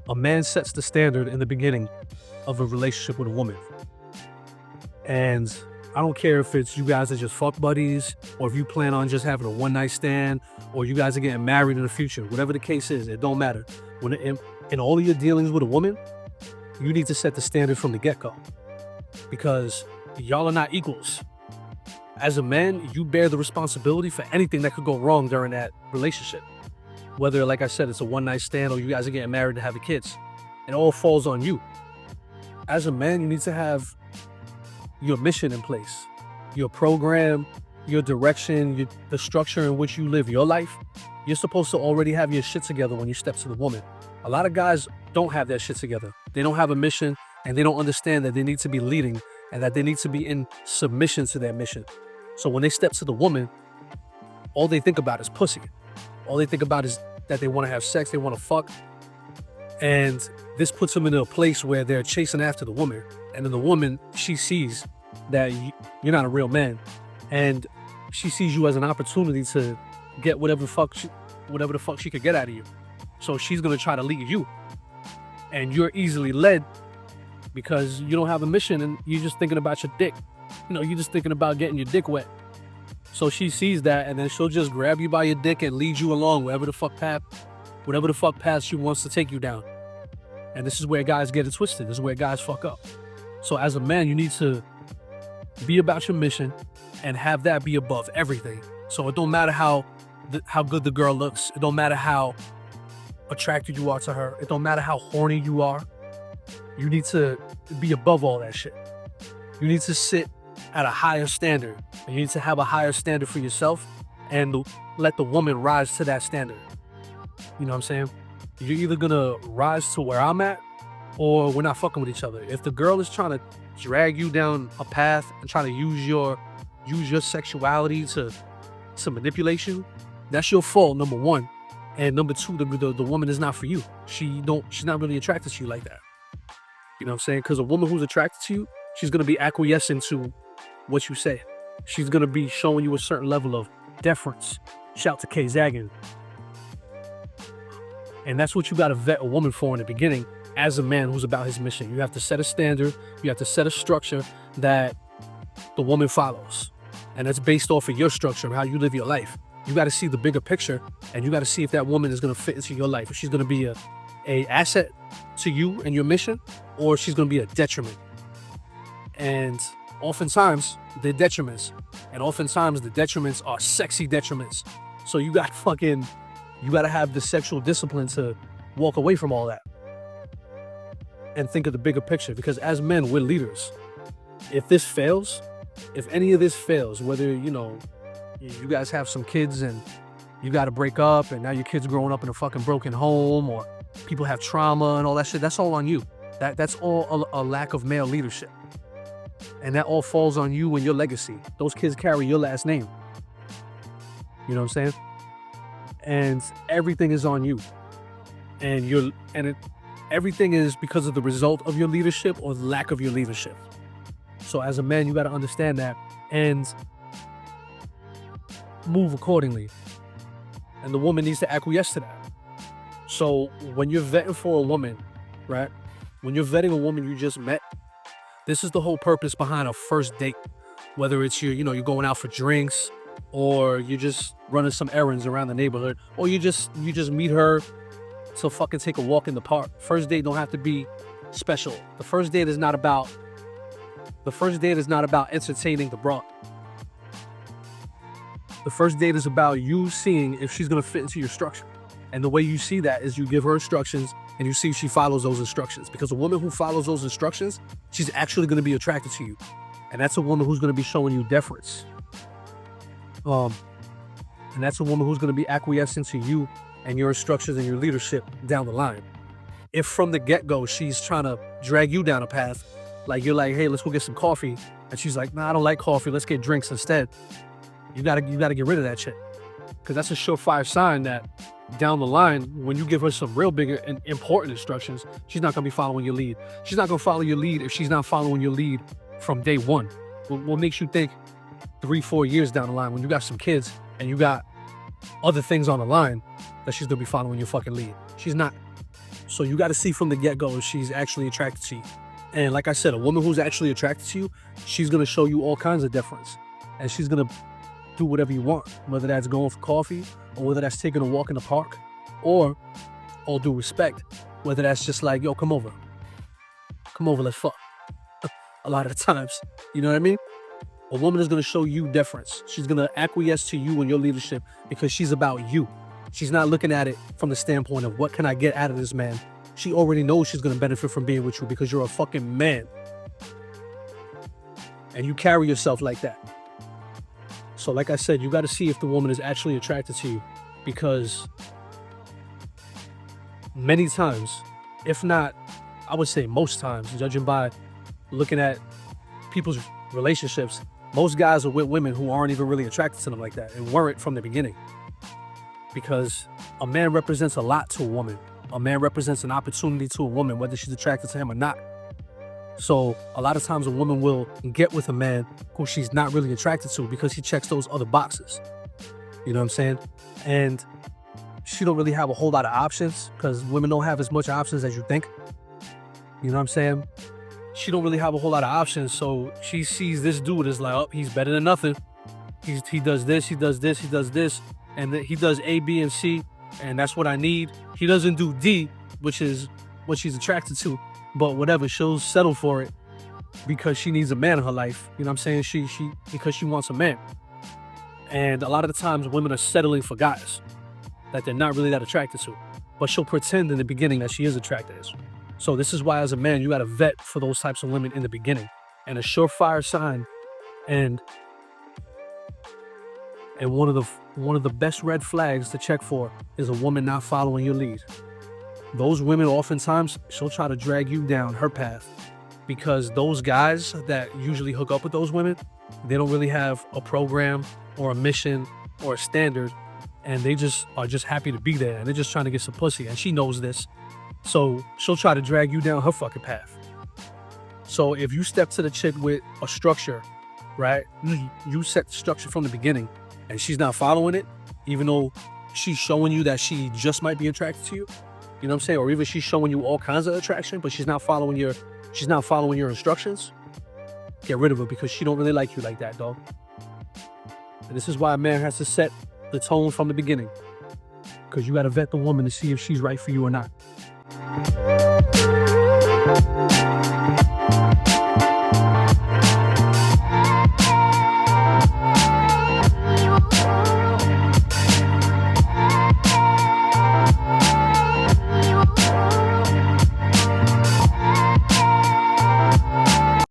A man sets the standard in the beginning of a relationship with a woman. And I don't care if it's you guys are just fuck buddies, or if you plan on just having a one night stand, or you guys are getting married in the future. Whatever the case is, it don't matter. In all of your dealings with a woman, you need to set the standard from the get-go, because y'all are not equals. As a man, you bear the responsibility for anything that could go wrong during that relationship. Whether, like I said, it's a one night stand or you guys are getting married and having kids, it all falls on you. As a man, you need to have your mission in place, your program, your direction, the structure in which you live your life. You're supposed to already have your shit together when you step to the woman. A lot of guys don't have that shit together. They don't have a mission, and they don't understand that they need to be leading and that they need to be in submission to their mission. So when they step to the woman, all they think about is pussy. All they think about is that they want to have sex, they want to fuck. And this puts them in a place where they're chasing after the woman. And then the woman, she sees that you're not a real man. And she sees you as an opportunity to get whatever the fuck she could get out of you. So she's going to try to lead you. And you're easily led because you don't have a mission and you're just thinking about your dick. You're just thinking about getting your dick wet. So she sees that, and then she'll just grab you by your dick and lead you along whatever the fuck path she wants to take you down. And this is where guys get it twisted. This is where guys fuck up. So as a man, you need to be about your mission and have that be above everything. So it don't matter how good the girl looks. It don't matter how attracted you are to her. It don't matter how horny you are. You need to be above all that shit. You need to sit at a higher standard. And you need to have a higher standard for yourself and let the woman rise to that standard. You know what I'm saying? You're either gonna rise to where I'm at or we're not fucking with each other. If the girl is trying to drag you down a path and trying to use your sexuality to manipulate you, that's your fault, number one. And number two, the woman is not for you. She's not really attracted to you like that. You know what I'm saying? Because a woman who's attracted to you, she's gonna be acquiescing to what you say. She's gonna be showing you a certain level of deference. Shout to Kay Zagan. And that's what you gotta vet a woman for in the beginning as a man who's about his mission. You have to set a standard, you have to set a structure that the woman follows. And that's based off of your structure and how you live your life. You gotta see the bigger picture, and you gotta see if that woman is gonna fit into your life. If she's gonna be a asset to you and your mission, or she's gonna be a detriment. And oftentimes, they're detriments. And oftentimes, the detriments are sexy detriments. So you gotta have the sexual discipline to walk away from all that and think of the bigger picture. Because as men, we're leaders. If any of this fails, whether, you guys have some kids and you gotta break up and now your kid's growing up in a fucking broken home, or people have trauma and all that shit, that's all on you. That's all a lack of male leadership. And that all falls on you and your legacy. Those kids carry your last name. You know what I'm saying? And everything is on you. Everything is because of the result of your leadership or lack of your leadership. So as a man, you got to understand that and move accordingly. And the woman needs to acquiesce to that. So when you're vetting for a woman, right? When you're vetting a woman you just met, this is the whole purpose behind a first date. Whether it's you're going out for drinks, or you're just running some errands around the neighborhood, or you just meet her to fucking take a walk in the park. First date don't have to be special. The first date is not about entertaining the broad. The first date is about you seeing if she's gonna fit into your structure. And the way you see that is you give her instructions and you see if she follows those instructions. Because a woman who follows those instructions, she's actually gonna be attracted to you. And that's a woman who's gonna be showing you deference. And that's a woman who's gonna be acquiescing to you and your instructions and your leadership down the line. If from the get-go she's trying to drag you down a path, like you're like, hey, let's go get some coffee, and she's like, nah, I don't like coffee, let's get drinks instead. You gotta get rid of that shit. Because that's a surefire sign that down the line, when you give her some real big and important instructions, she's not gonna be following your lead. She's not gonna follow your lead if she's not following your lead from day one. What makes you think 3-4 years down the line, when you got some kids and you got other things on the line, that she's gonna be following your fucking lead? She's not. So you got to see from the get-go if she's actually attracted to you. And like I said, a woman who's actually attracted to you, she's going to show you all kinds of deference. And she's going to do whatever you want, whether that's going for coffee or whether that's taking a walk in the park, or all due respect, whether that's just like, yo, come over, let's fuck. A lot of the times, you know what I mean? A woman is going to show you deference. She's going to acquiesce to you and your leadership because she's about you. She's not looking at it from the standpoint of what can I get out of this man. She already knows she's going to benefit from being with you because you're a fucking man. And you carry yourself like that. So like I said, you got to see if the woman is actually attracted to you, because many times, if not, I would say most times, judging by looking at people's relationships, most guys are with women who aren't even really attracted to them like that and weren't from the beginning. Because a man represents a lot to a woman. A man represents an opportunity to a woman, whether she's attracted to him or not. So a lot of times a woman will get with a man who she's not really attracted to because he checks those other boxes. You know what I'm saying? And she don't really have a whole lot of options, because women don't have as much options as you think. You know what I'm saying? She don't really have a whole lot of options. So she sees this dude as like, oh, he's better than nothing. He does this, he does this, he does this. And he does A, B, and C. And that's what I need. He doesn't do D, which is what she's attracted to. But whatever, she'll settle for it because she needs a man in her life. You know what I'm saying? Because she wants a man. And a lot of the times women are settling for guys that they're not really that attracted to. But she'll pretend in the beginning that she is attracted to. So this is why as a man, you got to vet for those types of women in the beginning. And a surefire sign and one of the best red flags to check for is a woman not following your lead. Those women, oftentimes, she'll try to drag you down her path, because those guys that usually hook up with those women, they don't really have a program or a mission or a standard, and they just are just happy to be there, and they're just trying to get some pussy, and she knows this. So she'll try to drag you down her fucking path. So if you step to the chick with a structure, right? You set the structure from the beginning, and she's not following it, even though she's showing you that she just might be attracted to you. You know what I'm saying? Or even she's showing you all kinds of attraction, but she's not following your instructions. Get rid of her, because she don't really like you like that, dog. And this is why a man has to set the tone from the beginning, because you got to vet the woman to see if she's right for you or not.